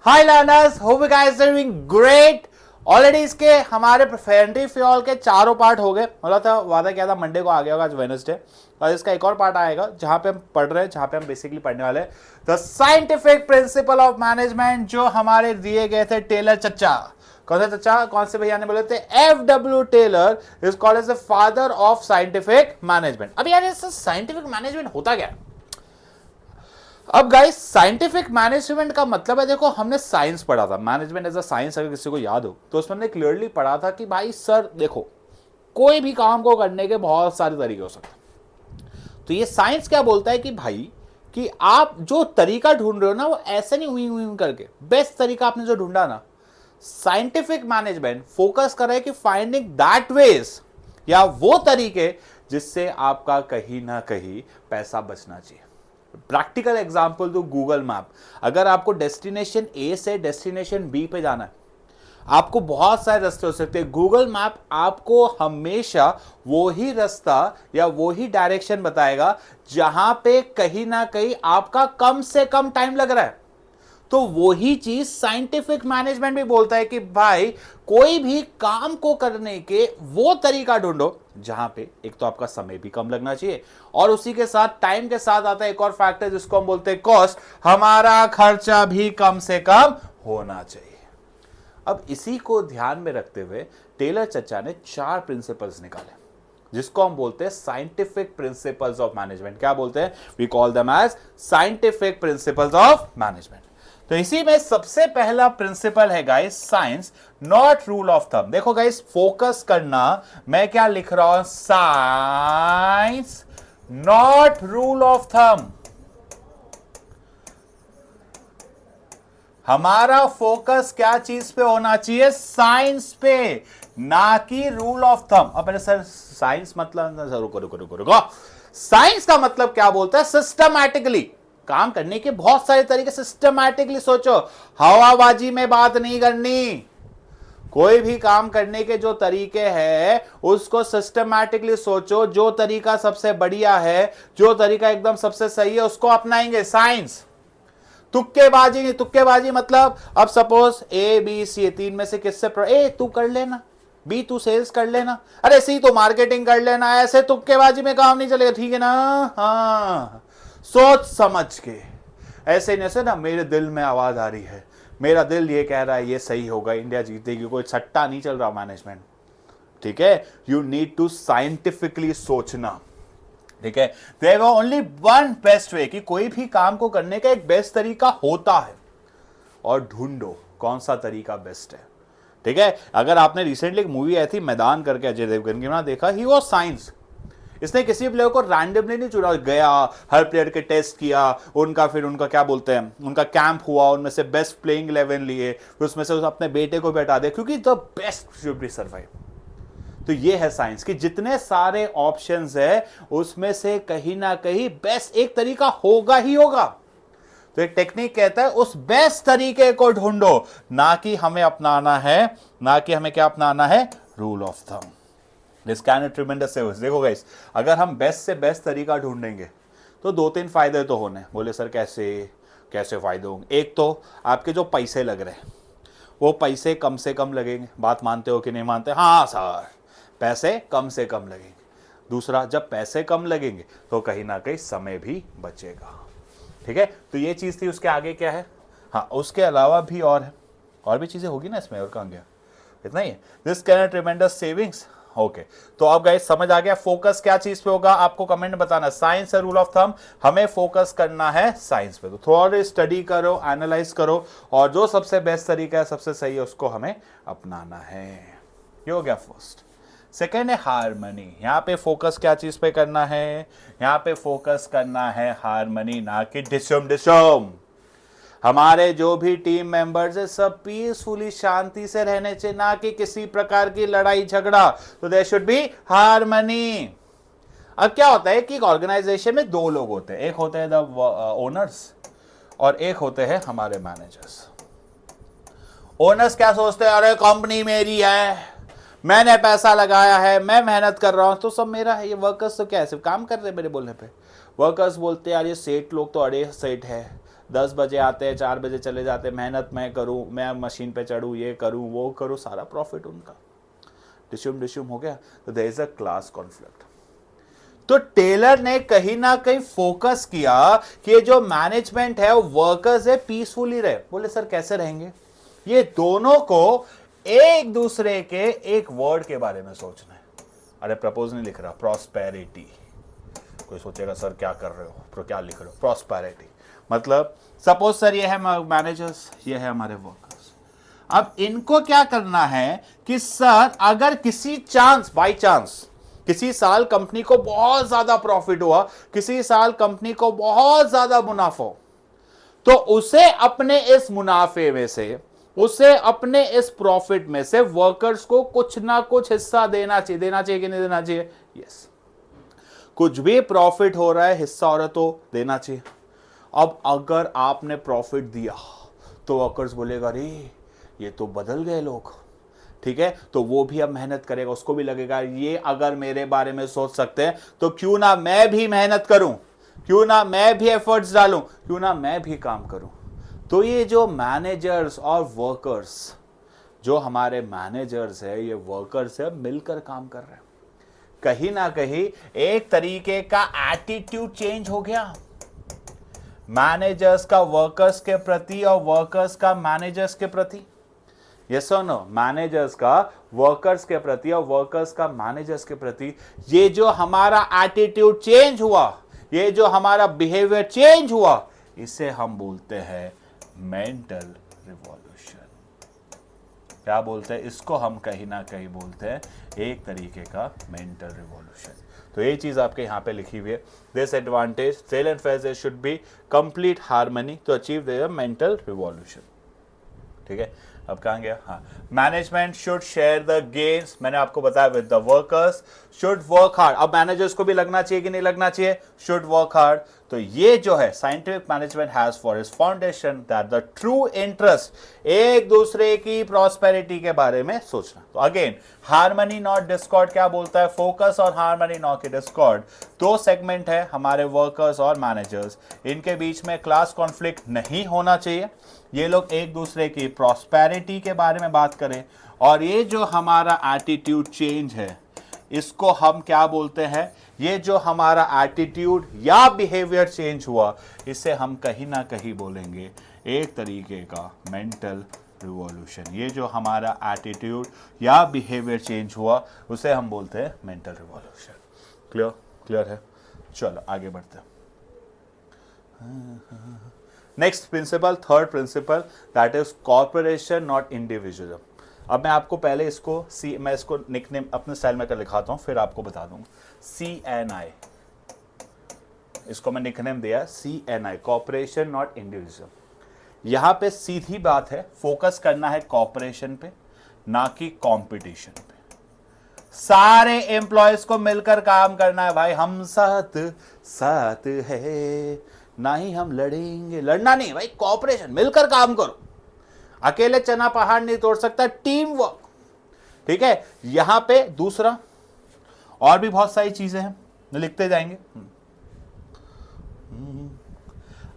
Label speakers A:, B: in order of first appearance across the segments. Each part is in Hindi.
A: Hi learners, hope you guys are doing great. Already इसके हमारे प्रोफेनेटरी फ्यूल के चारों पार्ट हो गए। बोला था, वादा किया था मंडे को आ गया होगा, आज वेडनेसडे, और इसका एक और पार्ट आएगा जहां पे हम पढ़ रहे हैं, जहां पे हम बेसिकली पढ़ने वाले हैं the scientific principle of management, जो हमारे दिए गए थे टेलर चच्चा। कौन से चच्चा, कौन से भैया ने बोले थे? F W. Taylor is called as the father of scientific management. अब यार साइंटिफिक मैनेजमेंट होता क्या? अब गाइस, साइंटिफिक मैनेजमेंट का मतलब है, देखो हमने साइंस पढ़ा था, मैनेजमेंट एज अ साइंस, अगर किसी को याद हो तो उसमें हमने क्लियरली पढ़ा था कि भाई सर देखो, कोई भी काम को करने के बहुत सारे तरीके हो सकते हैं। तो ये साइंस क्या बोलता है कि भाई, कि आप जो तरीका ढूंढ रहे हो ना, वो ऐसे नहीं हुई हुई करके, बेस्ट तरीका आपने जो ढूंढा ना, साइंटिफिक मैनेजमेंट फोकस कर रहा है कि फाइंडिंग दैट वेज, या वो तरीके जिससे आपका कहीं ना कहीं पैसा बचना चाहिए। प्रैक्टिकल एग्जांपल तो गूगल मैप। अगर आपको डेस्टिनेशन ए से डेस्टिनेशन बी पे जाना है, आपको बहुत सारे रास्ते हो सकते हैं। गूगल मैप आपको हमेशा वो ही रास्ता या वो ही डायरेक्शन बताएगा जहां पे कहीं ना कहीं आपका कम से कम टाइम लग रहा है। तो वही चीज साइंटिफिक मैनेजमेंट भी बोलता है कि भाई, कोई भी काम को करने के वो तरीका ढूंढो जहां पे एक तो आपका समय भी कम लगना चाहिए, और उसी के साथ टाइम के साथ आता है एक और फैक्टर जिसको हम बोलते हैं कॉस्ट, हमारा खर्चा भी कम से कम होना चाहिए। अब इसी को ध्यान में रखते हुए टेलर चचा ने 4 प्रिंसिपल्स निकाले, जिसको हम बोलते हैं साइंटिफिक प्रिंसिपल्स ऑफ मैनेजमेंट। क्या बोलते हैं? We call them as scientific principles of management. तो इसी में सबसे पहला प्रिंसिपल है guys, science not rule of thumb. देखो गाइस, फोकस करना, मैं क्या लिख रहा हूं? Science not rule of thumb. हमारा फोकस क्या चीज पे होना चाहिए? साइंस पे, ना कि रूल ऑफ थंब। अब मैंने सर साइंस मतलब, रुको रुको रुको रुको, साइंस का मतलब क्या बोलता है? सिस्टमैटिकली काम करने के बहुत सारे तरीके, सिस्टमैटिकली सोचो, हवाबाजी में बात नहीं करनी। कोई भी काम करने के जो तरीके हैं उसको सिस्टमैटिकली सोचो, जो तरीका सबसे बढ़िया है, जो तरीका एकदम सबसे सही है, उसको अपनाएंगे। साइंस, तुक्केबाजी नहीं। तुक्केबाजी मतलब, अब सपोज ए बी सी, 3 में से किससे ए तू कर लेना, बी तू सेल्स कर लेना, अरे सी तू मार्केटिंग कर लेना, ऐसे तुक्केबाजी में काम नहीं चलेगा, ठीक है ना? हाँ, सोच समझ के। ऐसे नहीं ऐसे ना, मेरे दिल में आवाज आ रही है, मेरा दिल ये कह रहा है ये सही होगा, इंडिया जीतेगी, कोई सट्टा नहीं चल रहा मैनेजमेंट, ठीक है? यू नीड टू साइंटिफिकली सोचना, ठीक है? There is only one best way, कि कोई भी काम को करने का एक बेस्ट तरीका होता है, और ढूंढो कौन सा तरीका बेस्ट है, ठीक है? अगर आपने रिसेंटली एक मूवी आई थी मैदान करके, अजय देवगन की, ना देखा ही, वो साइंस, इसने किसी प्लेयर को रैंडमली नहीं चुना, गया हर प्लेयर के टेस्ट किया, उनका फिर उनका क्या बोलते हैं, उनका कैंप हुआ, उनमें से बेस्ट प्लेइंग 11 लिए, उसमें से अपने बेटे को बैठा दिया, क्योंकि the best should be survive. तो ये है साइंस, कि जितने सारे ऑप्शंस है उसमें से कहीं ना कहीं बेस्ट एक तरीका होगा ही होगा। तो एक टेक्निक कहता है उस बेस्ट तरीके को ढूंढो, ना कि हमें अपनाना है, ना कि हमें क्या अपनाना है? Rule of thumb. This can tremendous saves. देखो गाइस, अगर हम बेस्ट से बेस्ट तरीका ढूंढेंगे तो 2-3 फायदे तो होने। बोले सर कैसे कैसे फायदे होंगे? एक तो आपके जो पैसे लग रहे हैं वो पैसे कम से कम लगेंगे। बात मानते हो कि नहीं मानते? हाँ सर, पैसे कम से कम लगेंगे। दूसरा, जब पैसे कम लगेंगे तो कहीं ना कहीं समय भी बचेगा, ठीक है? तो ये चीज थी। उसके आगे क्या है? हाँ, उसके अलावा भी और है, और भी चीजें होगी ना इसमें, और कहाँ गया? इतना ही है। This can tremendous savings. Okay, तो अब गाइस समझ आ गया फोकस क्या चीज पे होगा? आपको कमेंट बताना, साइंस है रूल ऑफ थंब, हमें फोकस करना है साइंस पे। तो थोड़ा स्टडी करो, एनालाइज करो, और जो सबसे बेस्ट तरीका है, सबसे सही है, उसको हमें अपनाना है। ये हो गया फर्स्ट। सेकेंड है हारमनी। यहाँ पे फोकस क्या चीज पे करना है? यहाँ पे फोकस करना है हारमनी, ना कि डिसम डिसम। हमारे जो भी टीम मेंबर्स है सब पीसफुली, शांति से रहने चाहिए, ना कि किसी प्रकार की लड़ाई झगड़ा। तो देयर शुड बी हारमनी। अब क्या होता है कि एक ऑर्गेनाइजेशन में 2 लोग होते हैं, एक होते हैं द ओनर्स और एक होते हैं हमारे मैनेजर्स। ओनर्स क्या सोचते हैं? अरे कंपनी मेरी है, मैंने पैसा लगाया है, मैं मेहनत कर रहा हूं, तो सब मेरा है। ये वर्कर्स तो क्या है, सिर्फ काम कर रहे हैं मेरे बोलने पे। वर्कर्स बोलते हैं यार ये सेठ लोग तो अड़े सेठ है, 10 बजे आते हैं, 4 बजे चले जाते हैं, मेहनत मैं करूं, मैं मशीन पे चढ़ूं, ये करूं वो करूं, सारा प्रॉफिट उनका। डिश्यूम हो गया। तो there is a class conflict. तो टेलर ने कहीं ना कहीं फोकस किया कि ये जो मैनेजमेंट है, वो वर्कर्स है, पीसफुली रहे। बोले सर कैसे रहेंगे? ये दोनों को एक दूसरे के एक वर्ड के बारे में सोचना है। अरे प्रपोज नहीं लिख रहा, प्रॉस्पेरिटी। कोई सोचेगा सर क्या कर रहे हो, क्या लिख रहे हो? प्रॉस्पेरिटी मतलब सपोज सर ये है मैनेजर्स, ये है हमारे वर्कर्स। अब इनको क्या करना है कि सर अगर किसी चांस, बाय चांस किसी साल कंपनी को बहुत ज्यादा प्रॉफिट हुआ, किसी साल कंपनी को बहुत ज्यादा मुनाफा हो, तो उसे अपने इस मुनाफे में से, उसे अपने इस प्रॉफिट में से वर्कर्स को कुछ ना कुछ हिस्सा देना चाहिए। देना चाहिए कि नहीं देना चाहिए? यस। कुछ भी प्रॉफिट हो रहा है, हिस्सा हो रहा है तो देना चाहिए। अब अगर आपने प्रॉफिट दिया तो वर्कर्स बोलेगा अरे ये तो बदल गए लोग, ठीक है, तो वो भी अब मेहनत करेगा, उसको भी लगेगा ये अगर मेरे बारे में सोच सकते हैं तो क्यों ना मैं भी मेहनत करूं, क्यों ना मैं भी एफर्ट्स डालूं, क्यों ना मैं भी काम करूं। तो ये जो मैनेजर्स और वर्कर्स, जो हमारे मैनेजर्स है, ये वर्कर्स है, मिलकर काम कर रहे हैं। कहीं ना कहीं एक तरीके का एटीट्यूड चेंज हो गया, मैनेजर्स का वर्कर्स के प्रति और वर्कर्स का मैनेजर्स के प्रति। यस और नो? मैनेजर्स का वर्कर्स के प्रति और वर्कर्स का मैनेजर्स के प्रति ये जो हमारा एटीट्यूड चेंज हुआ, ये जो हमारा बिहेवियर चेंज हुआ, इसे हम बोलते हैं मेंटल रिवॉल्यूशन। क्या बोलते हैं इसको? हम कहीं ना कहीं बोलते हैं एक तरीके का मेंटल रिवॉल्यूशन। तो ये चीज आपके यहां पे लिखी हुई है। This advantage sell and phases should be complete harmony to achieve their mental revolution. ठीक है, अब कहां गया? हाँ, management should share the gains, मैंने आपको बताया, with the workers, should work hard. अब मैनेजर्स को भी लगना चाहिए कि नहीं लगना चाहिए? Should work hard. तो ये जो है scientific management has for its foundation that the true interest, एक दूसरे की प्रॉस्पेरिटी के बारे में सोचना। तो अगेन हार्मनी नॉट डिस्कॉर्ड क्या बोलता है? फोकस और हार्मनी नॉट की डिस्कॉर्ड। दो सेगमेंट है हमारे वर्कर्स और मैनेजर्स, इनके बीच में क्लास कॉन्फ्लिक्ट नहीं होना चाहिए। ये लोग एक दूसरे की प्रॉस्पेरिटी के बारे में बात करें, और ये जो हमारा एटीट्यूड चेंज है, इसको हम क्या बोलते हैं? ये जो हमारा एटीट्यूड या बिहेवियर चेंज हुआ, इसे हम कहीं ना कहीं बोलेंगे एक तरीके का मेंटल रिवॉल्यूशन। ये जो हमारा एटीट्यूड या बिहेवियर चेंज हुआ, उसे हम बोलते हैं मेंटल रिवॉल्यूशन। क्लियर? क्लियर है? चलो आगे बढ़ते हैं। Next principle, third principal, that is corporation not individual. अब मैं आपको पहले इसको मैं इसको निकनेम अपने स्टाइल में कर लिखाता हूं, फिर आपको बता दूंगा। CNI, इसको मैं निकनेम दिया CNI, कॉर्पोरेशन नॉट इंडिविजुअल। यहां पे सीधी बात है, फोकस करना है कॉर्पोरेशन पे, ना कि कंपटीशन पे। सारे एम्प्लॉयज को मिलकर काम करना है भाई, हम साथ साथ है, ना ही हम लड़ेंगे, लड़ना नहीं भाई, कॉर्पोरेशन, मिलकर काम करो। अकेले चना पहाड़ नहीं तोड़ सकता, टीम वर्क। ठीक है, यहां पे दूसरा और भी बहुत सारी चीजें हैं, लिखते जाएंगे।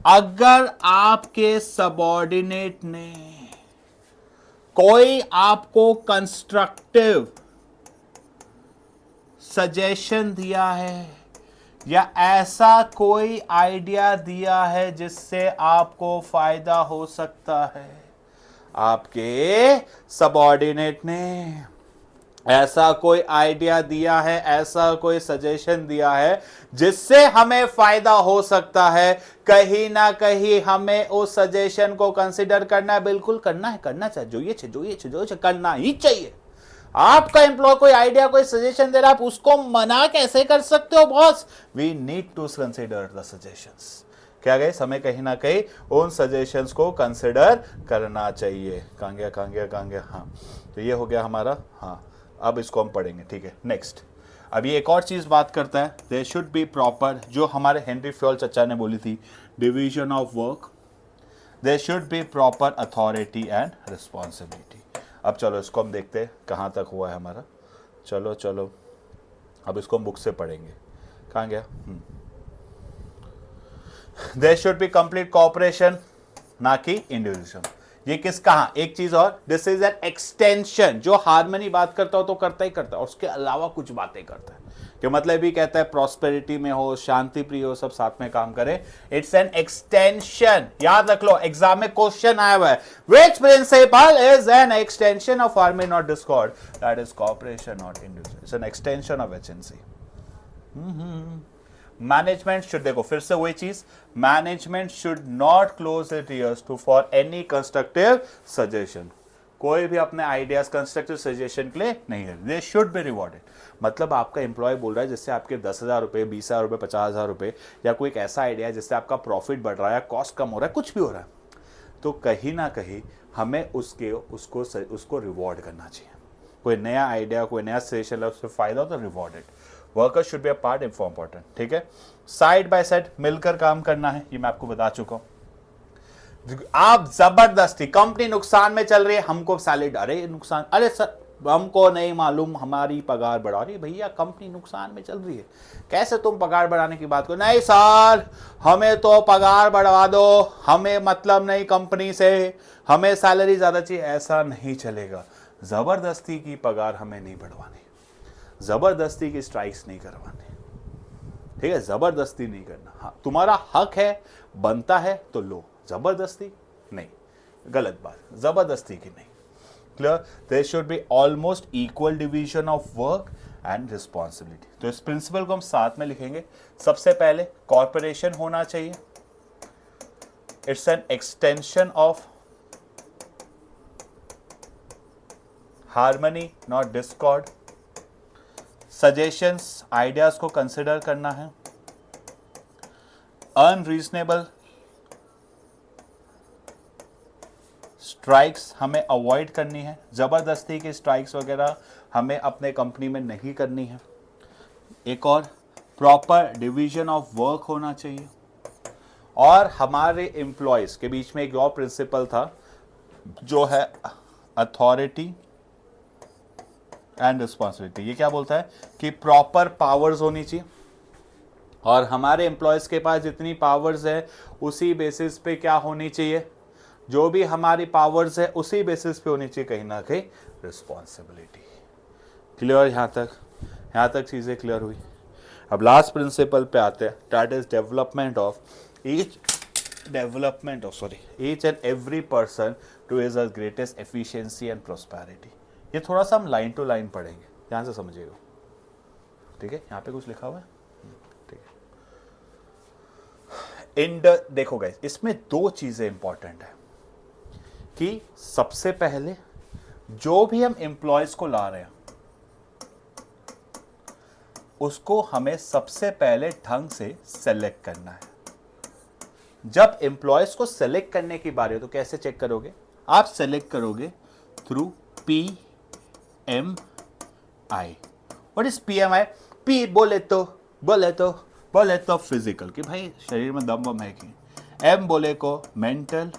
A: अगर आपके सबऑर्डिनेट ने कोई आपको कंस्ट्रक्टिव सजेशन दिया है या ऐसा कोई आइडिया दिया है जिससे आपको फायदा हो सकता है, आपके सबऑर्डिनेट ने ऐसा कोई आइडिया दिया है, ऐसा कोई सजेशन दिया है जिससे हमें फायदा हो सकता है, कहीं ना कहीं हमें उस सजेशन को कंसिडर करना है। बिल्कुल करना है, करना चाहिए, जो ये करना ही चाहिए। आपका एम्प्लॉय कोई आइडिया, कोई सजेशन दे रहा है, आप उसको मना कैसे कर सकते हो boss? We need to consider the suggestions. क्या गए, हमें कहीं ना कहीं उन सजेशंस को कंसिडर करना चाहिए। कहां गया? हाँ, तो ये हो गया हमारा। हाँ, अब इसको हम पढ़ेंगे। ठीक है, नेक्स्ट। अभी एक और चीज बात करता है, देयर शुड बी प्रॉपर, जो हमारे हेनरी फ्योल चचा ने बोली थी, division of work. There should be proper authority and responsibility. अब चलो इसको हम देखते हैं कहाँ तक हुआ है हमारा। चलो अब इसको हम बुक से पढ़ेंगे। कहाँ गया? There should be complete cooperation, ना कि इंडिविजुअलिज्म। ये किस कहा, एक चीज और, दिस इज एन एक्सटेंशन। जो हार्मनी बात करता हो तो करता ही करता है, उसके अलावा कुछ बातें करता है, कि मतलब भी कहता है प्रॉस्पेरिटी में हो, शांति प्रिय हो, सब साथ में काम करें। इट्स एन एक्सटेंशन, याद रख लो, एग्जाम में क्वेश्चन आया हुआ है, which principle is an extension of harmony not discord, that is cooperation not individual, it's an extension of HNC. Management should, देखो फिर से वही चीज, management should not close it ears to for any constructive suggestion. कोई भी अपने आइडियाज कंस्ट्रक्टिव सजेशन के लिए नहीं है, दे शुड बी रिवॉर्डेड। मतलब आपका एम्प्लॉय बोल रहा है जिससे आपके 10,000 रुपए, 20,000 रुपए, 50,000 रुपए, या कोई एक ऐसा आइडिया है जिससे आपका प्रॉफिट बढ़ रहा है, कॉस्ट कम हो रहा है, कुछ भी हो रहा है, तो कहीं ना कहीं हमें उसको रिवॉर्ड करना चाहिए। कोई नया आइडिया, कोई नया सजेशन है, उससे फायदा हो तो rewarded. Worker should be a part important, ठीक है। साइड बाय साइड मिलकर काम करना है, ये मैं आपको बता चुका हूं। आप जबरदस्ती, कंपनी नुकसान में चल रही है, हमको सैलरी, अरे नुकसान, अरे सर हमको नहीं मालूम, हमारी पगार बढ़ा रही है। भैया कंपनी नुकसान में चल रही है, कैसे तुम पगार बढ़ाने की बात करो? नहीं सर हमें तो पगार बढ़वा दो, हमें मतलब नहीं कंपनी से, हमें सैलरी ज्यादा चाहिए, ऐसा नहीं चलेगा। जबरदस्ती की पगार हमें नहीं बढ़वानी, जबरदस्ती की स्ट्राइक्स नहीं करवानी, ठीक है, जबरदस्ती नहीं करना। हाँ तुम्हारा हक है, बनता है तो लो, जबरदस्ती नहीं, गलत बात, जबरदस्ती की नहीं। Clear? There should be almost equal division of work and responsibility. तो इस प्रिंसिपल को हम साथ में लिखेंगे। सबसे पहले कॉर्पोरेशन होना चाहिए, it's an extension of harmony not Discord. Suggestions, ideas को कंसिडर करना है। अनरीजनेबल स्ट्राइक्स हमें अवॉइड करनी है, जबरदस्ती की स्ट्राइक्स वगैरह हमें अपने कंपनी में नहीं करनी है। एक और, प्रॉपर डिवीजन ऑफ वर्क होना चाहिए। और हमारे एम्प्लॉयज के बीच में एक और प्रिंसिपल था जो है अथॉरिटी एंड रिस्पॉन्सिबिलिटी। ये क्या बोलता है कि प्रॉपर पावर्स होनी चाहिए, और हमारे एम्प्लॉयज के पास जितनी पावर्स है उसी बेसिस पे क्या होनी चाहिए, जो भी हमारी पावर्स है उसी बेसिस पे होनी चाहिए कहीं ना कहीं रिस्पॉन्सिबिलिटी। क्लियर? यहाँ तक चीज़ें क्लियर हुई। अब लास्ट प्रिंसिपल पे आते हैं, that is development of each and every person to his greatest efficiency and prosperity. ये थोड़ा सा हम लाइन टू लाइन पढ़ेंगे, ध्यान से समझिएगा, ठीक है। यहाँ पे कुछ लिखा हुआ है, ठीक है। देखो गाइस, इसमें दो चीजें इंपॉर्टेंट है कि सबसे पहले जो भी हम एम्प्लॉयज को ला रहे हैं उसको हमें सबसे पहले ढंग से सेलेक्ट करना है। जब एम्प्लॉयज को सेलेक्ट करने की बारी हो तो कैसे चेक करोगे? आप सेलेक्ट करोगे through PMI। What is PMI? P बोले तो फिजिकल, कि भाई शरीर में दम वम है कि, M बोले को मेंटल,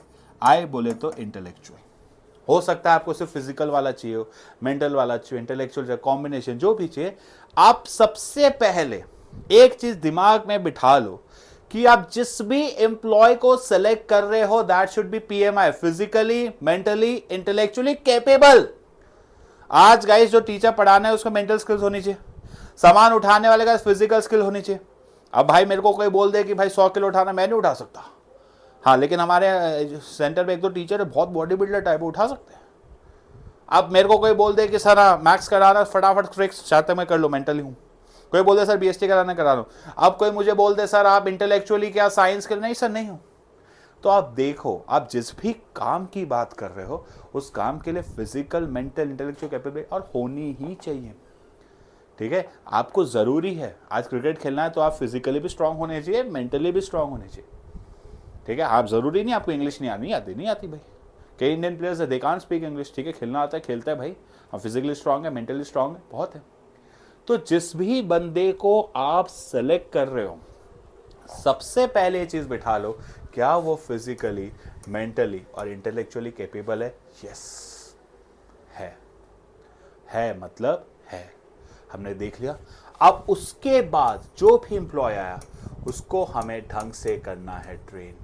A: I बोले तो इंटेलेक्चुअल। हो सकता है आपको सिर्फ फिजिकल वाला चाहिए हो, मेंटल वाला चाहिए, इंटेलेक्चुअल चाहिए, कॉम्बिनेशन जो भी चाहिए। आप सबसे पहले एक चीज दिमाग में बिठा लो कि आप जिस भी एम्प्लॉय को सेलेक्ट कर रहे हो that should be PMI, physically, mentally, intellectually capable. आज गाइस जो टीचर पढ़ाना है उसको मेंटल स्किल्स होनी चाहिए, सामान उठाने वाले का फिजिकल स्किल होनी चाहिए। अब भाई मेरे को कोई बोल दे कि भाई 100 किलो उठाना, मैं नहीं उठा सकता, हाँ, लेकिन हमारे सेंटर में एक दो टीचर है बहुत बॉडी बिल्डर टाइप, उठा सकते हैं। अब मेरे को कोई बोल दे कि सर हाँ मैथ्स कराना, फटाफट ट्रिक्स चाहते मैं कर लो, मेंटली हूँ। कोई बोल दे सर BST कराना, करा लो। अब कोई मुझे बोल दे सर आप इंटेलेक्चुअली क्या साइंस के, नहीं सर नहीं हूँ। तो आप देखो, आप जिस भी काम की बात कर रहे हो उस काम के लिए फिजिकल, मेंटल, इंटेलेक्चुअल कैपेबिलिटी और होनी ही चाहिए, ठीक है। आपको जरूरी है, आज क्रिकेट खेलना है तो आप फिजिकली भी स्ट्रांग होने चाहिए, मेंटली भी स्ट्रांग होने चाहिए, ठीक है। आप जरूरी नहीं आपको इंग्लिश नहीं आती भाई। कई इंडियन प्लेयर्स है दे कांट स्पीक इंग्लिश, ठीक है, खेलना आता है, खेलता है भाई, हम फिजिकली स्ट्रांग है, मेंटली स्ट्रांग है, बहुत है। तो जिस भी बंदे को आप सेलेक्ट कर रहे हो सबसे पहले ये चीज बिठा लो, क्या वो फिजिकली, मेंटली और इंटेलेक्चुअली कैपेबल है? यस है, मतलब है, हमने देख लिया। अब उसके बाद जो भी एम्प्लॉय आया उसको हमें ढंग से करना है ट्रेन।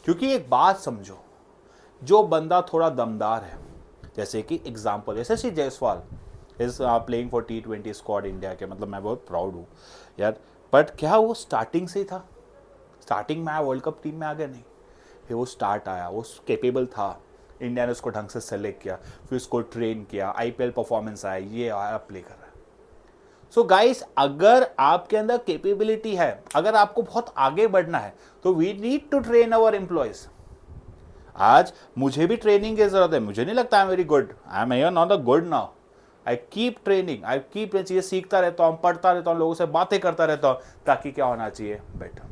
A: क्योंकि एक बात समझो, जो बंदा थोड़ा दमदार है, जैसे कि example Yashasvi Jaiswal is playing for T20 squad India के, मतलब मैं बहुत प्राउड हूँ यार, बट क्या वो स्टार्टिंग से ही था? स्टार्टिंग में आया वर्ल्ड कप टीम में आ गया? नहीं, फिर वो स्टार्ट आया, वो कैपेबल था, इंडिया ने उसको ढंग से सेलेक्ट किया, फिर उसको ट्रेन किया, IPL परफॉर्मेंस आया, ये आया, प्ले कर रहा है। सो गाइस, अगर आपके अंदर कैपेबिलिटी है, अगर आपको बहुत आगे बढ़ना है, तो we need to train our employees. आज मुझे भी ट्रेनिंग की जरूरत है, मुझे नहीं लगता I am very good, I am here not a good now, I keep training, I keep चीजें सीखता रहता हूँ, पढ़ता रहता हूँ, लोगों से बातें करता रहता हूँ, ताकि क्या होना चाहिए, बेटर।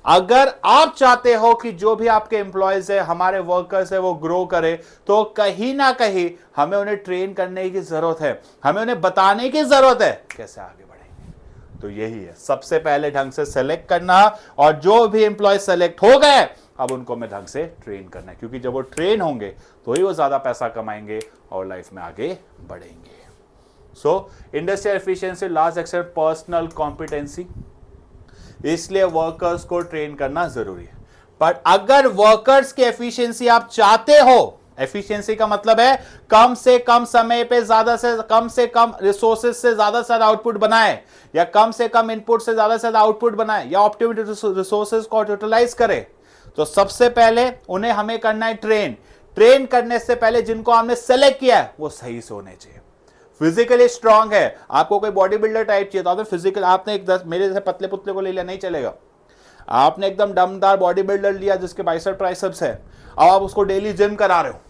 A: अगर आप चाहते हो कि जो भी आपके एम्प्लॉयज है, हमारे वर्कर्स है, वो ग्रो करे, तो कहीं ना कहीं हमें उन्हें ट्रेन करने की जरूरत है, हमें उन्हें बताने की जरूरत है कैसे आगे बढ़ेंगे। तो यही है, सबसे पहले ढंग से सेलेक्ट करना, और जो भी एम्प्लॉय सेलेक्ट हो गए, अब उनको मैं ढंग से ट्रेन करना है, क्योंकि जब वो ट्रेन होंगे तो ही वो ज्यादा पैसा कमाएंगे और लाइफ में आगे बढ़ेंगे। सो industrial efficiency large extent personal competency, इसलिए वर्कर्स को ट्रेन करना जरूरी है। पर अगर वर्कर्स की एफिशिएंसी आप चाहते हो, एफिशिएंसी का मतलब है कम से कम समय पे ज्यादा से कम रिसोर्सेज से ज्यादा आउटपुट बनाए, या कम से कम इनपुट से ज्यादा आउटपुट बनाए, या ऑप्टिमम रिसोर्सेज को यूटिलाइज करे, तो सबसे पहले उन्हें हमें करना है ट्रेन। ट्रेन करने से पहले जिनको हमने सेलेक्ट किया है वो सही से होने चाहिए, फिजिकली स्ट्रांग है। आपको कोई बॉडी बिल्डर टाइप चाहिए तो आपने फिजिकल, आपने एक 10 मेरे जैसे पतले पुतले को ले लिया, नहीं चलेगा। आपने एकदम दमदार बॉडी बिल्डर लिया जिसके बाइसेप्स ट्राइसेप्स है, अब आप उसको डेली जिम करा रहे हो,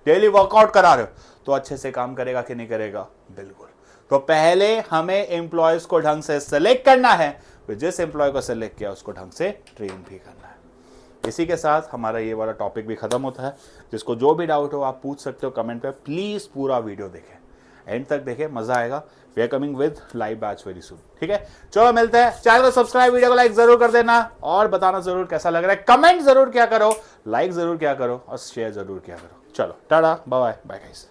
A: डेली वर्कआउट करा रहे हो, तो अच्छे से काम करेगा कि नहीं करेगा? बिल्कुल। तो पहले हमें एम्प्लॉयज को ढंग से सेलेक्ट करना है, फिर जिस एम्प्लॉय को सेलेक्ट किया उसको ढंग से ट्रेन भी करना है। इसी के साथ हमारा ये वाला टॉपिक भी खत्म होता है। जिसको जो भी डाउट हो आप पूछ सकते हो कमेंट पे, प्लीज पूरा वीडियो देखें, एंड तक देखें, मजा आएगा। We are coming with live batch very soon, ठीक है? चलो मिलते हैं, चैनल को सब्सक्राइब, वीडियो को लाइक जरूर कर देना, और बताना जरूर कैसा लग रहा है, कमेंट जरूर क्या करो, लाइक जरूर क्या करो, और शेयर जरूर क्या करो। चलो टाटा, बाय बाय गाइस।